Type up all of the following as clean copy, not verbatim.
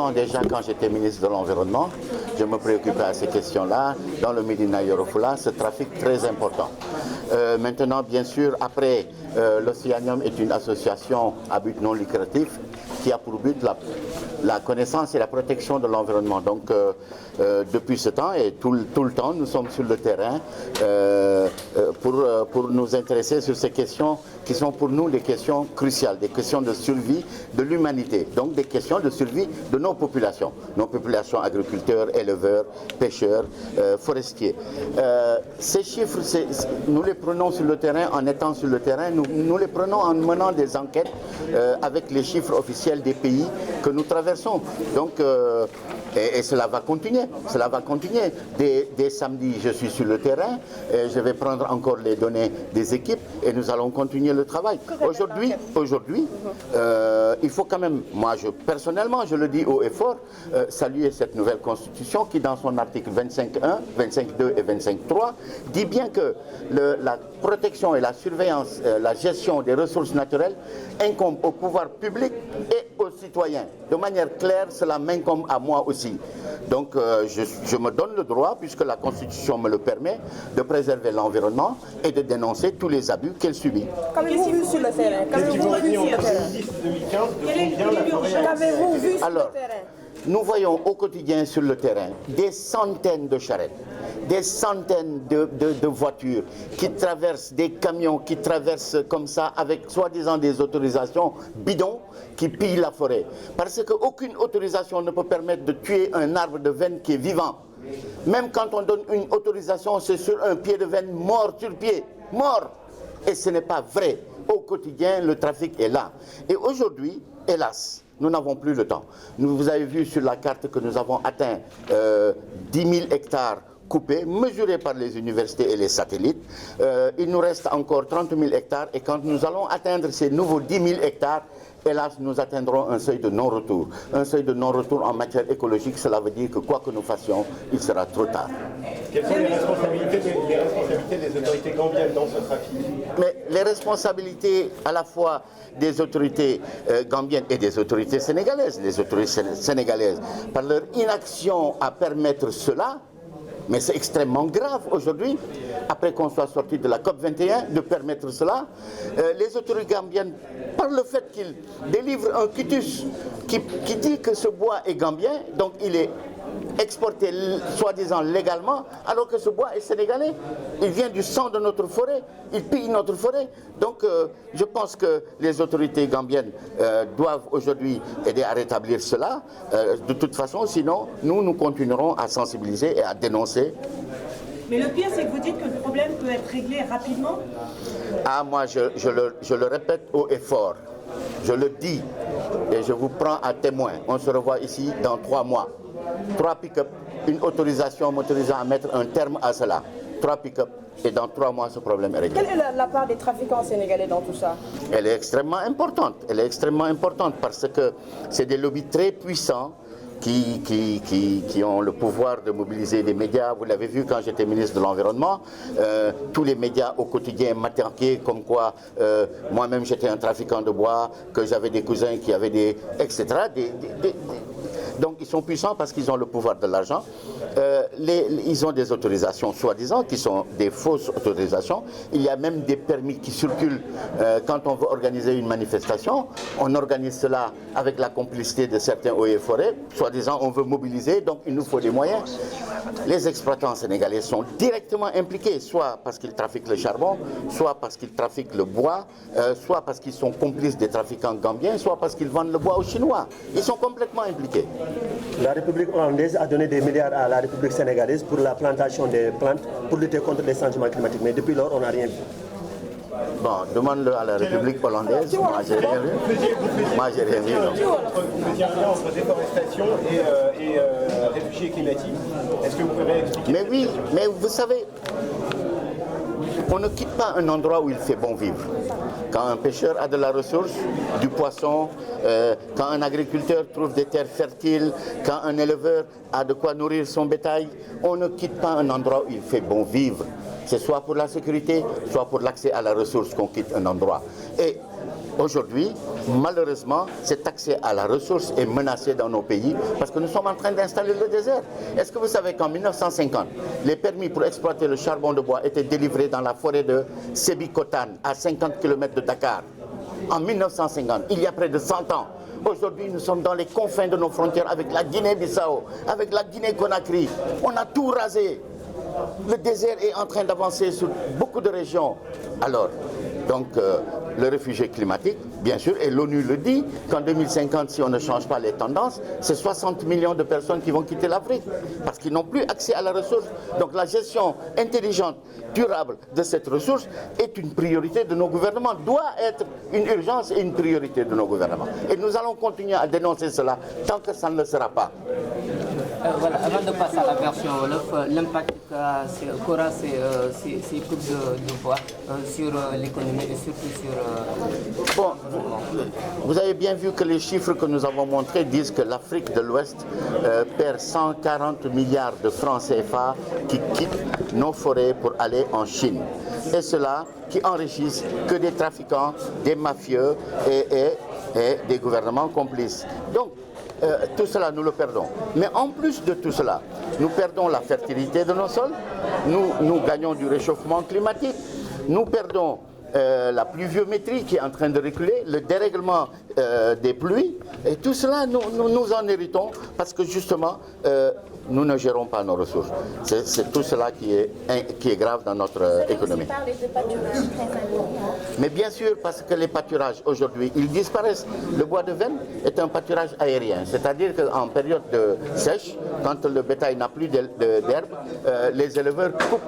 ans déjà, quand j'étais ministre de l'Environnement, je me préoccupais à ces questions-là. Dans le Médina Yoro Fula, ce trafic très important. Maintenant, bien sûr, après, l'Océanium est une association à but non lucratif qui a pour but la connaissance et la protection de l'environnement. Donc, depuis ce temps et tout le temps, nous sommes sur le terrain pour nous intéresser sur ces questions qui sont pour nous des questions cruciales, des questions de survie de l'humanité, donc des questions de survie de nos populations agriculteurs, éleveurs, pêcheurs, forestiers. Ces chiffres, nous les prenons sur le terrain en étant sur le terrain, nous les prenons en menant des enquêtes avec les chiffres officiels des pays que nous traversons. Donc, et cela va continuer, Dès samedi, je suis sur le terrain, et je vais prendre encore les données des équipes et nous allons continuer le travail. Aujourd'hui, il faut quand même, personnellement, je le dis haut et fort, saluer cette nouvelle constitution qui, dans son article 25.1, 25.2 et 25.3, dit bien que la protection et la surveillance, la gestion des ressources naturelles incombe au pouvoir public et aux citoyens. De manière claire, cela m'incombe à moi aussi. Donc je me donne le droit, puisque la Constitution me le permet, de préserver l'environnement et de dénoncer tous les abus qu'elle subit. Qu'avez-vous vu sur le terrain? Alors, nous voyons au quotidien sur le terrain des centaines de charrettes, des centaines de voitures qui traversent, des camions qui traversent comme ça avec soi-disant des autorisations bidons qui pillent la forêt. Parce qu'aucune autorisation ne peut permettre de tuer un arbre de veine qui est vivant. Même quand on donne une autorisation, c'est sur un pied de veine mort sur pied, mort. Et ce n'est pas vrai. Au quotidien, le trafic est là. Et aujourd'hui, hélas, nous n'avons plus le temps. Vous avez vu sur la carte que nous avons atteint 10 000 hectares coupés, mesurés par les universités et les satellites. Il nous reste encore 30 000 hectares et quand nous allons atteindre ces nouveaux 10 000 hectares, hélas, nous atteindrons un seuil de non-retour. Un seuil de non-retour en matière écologique, cela veut dire que quoi que nous fassions, il sera trop tard. Quelles sont les responsabilités des autorités gambiennes dans ce trafic? Mais les responsabilités à la fois des autorités gambiennes et des autorités sénégalaises, par leur inaction à permettre cela, mais c'est extrêmement grave aujourd'hui, après qu'on soit sorti de la COP21, de permettre cela. Les autorités gambiennes, par le fait qu'ils délivrent un quitus qui dit que ce bois est gambien, donc il est exporté soi-disant légalement, alors que ce bois est sénégalais. Il vient du sang de notre forêt, il pille notre forêt. Donc je pense que les autorités gambiennes doivent aujourd'hui aider à rétablir cela. De toute façon, sinon, nous continuerons à sensibiliser et à dénoncer. Mais le pire, c'est que vous dites que le problème peut être réglé rapidement. Ah, moi, je le répète haut et fort. Je le dis et je vous prends à témoin. On se revoit ici dans 3 mois. 3 pick-up, une autorisation m'autorisant à mettre un terme à cela. 3 pick-up et dans 3 mois ce problème est réglé. Quelle est la part des trafiquants sénégalais dans tout ça? Elle est extrêmement importante. Elle est extrêmement importante parce que c'est des lobbies très puissants qui ont le pouvoir de mobiliser les médias. Vous l'avez vu quand j'étais ministre de l'Environnement, tous les médias au quotidien m'attaquaient comme quoi moi-même j'étais un trafiquant de bois, que j'avais des cousins qui avaient des... etc. Donc ils sont puissants parce qu'ils ont le pouvoir de l'argent. Ils ont des autorisations soi-disant qui sont des fausses autorisations. Il y a même des permis qui circulent quand on veut organiser une manifestation. On organise cela avec la complicité de certains eaux et forêts. Soi-disant on veut mobiliser, donc il nous faut des moyens. Les exploitants sénégalais sont directement impliqués, soit parce qu'ils trafiquent le charbon, soit parce qu'ils trafiquent le bois, soit parce qu'ils sont complices des trafiquants gambiens, soit parce qu'ils vendent le bois aux Chinois. Ils sont complètement impliqués. La République hollandaise a donné des milliards à la République sénégalaise pour la plantation des plantes pour lutter contre les changements climatiques. Mais depuis lors, on n'a rien vu. Bon, demande-le à la République hollandaise. Moi, j'ai rien vu. Moi, j'ai rien vu. Vous faisiez un lien entre déforestation et réfugiés climatiques. Est-ce que vous pouvez expliquer? Mais oui, mais vous savez, on ne quitte pas un endroit où il fait bon vivre. Quand un pêcheur a de la ressource, du poisson, quand un agriculteur trouve des terres fertiles, quand un éleveur a de quoi nourrir son bétail, on ne quitte pas un endroit où il fait bon vivre. C'est soit pour la sécurité, soit pour l'accès à la ressource qu'on quitte un endroit. Et Aujourd'hui, malheureusement, cet accès à la ressource est menacé dans nos pays parce que nous sommes en train d'installer le désert. Est-ce que vous savez qu'en 1950, les permis pour exploiter le charbon de bois étaient délivrés dans la forêt de Sébikotane, à 50 km de Dakar? En 1950, il y a près de 100 ans. Aujourd'hui, nous sommes dans les confins de nos frontières avec la Guinée-Bissau, avec la Guinée-Conakry. On a tout rasé. Le désert est en train d'avancer sur beaucoup de régions. Alors, donc, le réfugié climatique, bien sûr, et l'ONU le dit, qu'en 2050, si on ne change pas les tendances, c'est 60 millions de personnes qui vont quitter l'Afrique parce qu'ils n'ont plus accès à la ressource. Donc la gestion intelligente, durable de cette ressource est une priorité de nos gouvernements, doit être une urgence et une priorité de nos gouvernements. Et nous allons continuer à dénoncer cela tant que ça ne le sera pas. Voilà, avant de passer à la version Wolof, l'impact qu'aura ces coupes de bois sur l'économie et surtout sur... Bon, vous avez bien vu que les chiffres que nous avons montrés disent que l'Afrique de l'Ouest perd 140 milliards de francs CFA qui quittent nos forêts pour aller en Chine. Et cela qui enrichissent que des trafiquants, des mafieux et des gouvernements complices. Donc, tout cela, nous le perdons. Mais en plus de tout cela, nous perdons la fertilité de nos sols, nous gagnons du réchauffement climatique, nous perdons la pluviométrie qui est en train de reculer, le dérèglement des pluies, et tout cela, nous en héritons parce que justement, nous ne gérons pas nos ressources. C'est tout cela qui est grave dans notre économie. Vous parlez de pâturage très important. Mais bien sûr, parce que les pâturages aujourd'hui, ils disparaissent. Le bois de veine est un pâturage aérien, c'est-à-dire qu'en période de sèche, quand le bétail n'a plus d'herbe, les éleveurs coupent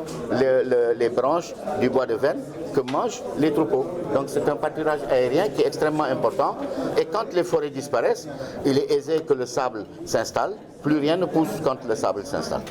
les branches du bois de veine que mangent les troupeaux. Donc c'est un pâturage aérien qui est extrêmement important. Et quand les forêts disparaissent, il est aisé que le sable s'installe. Plus rien ne pousse quand le sable s'installe.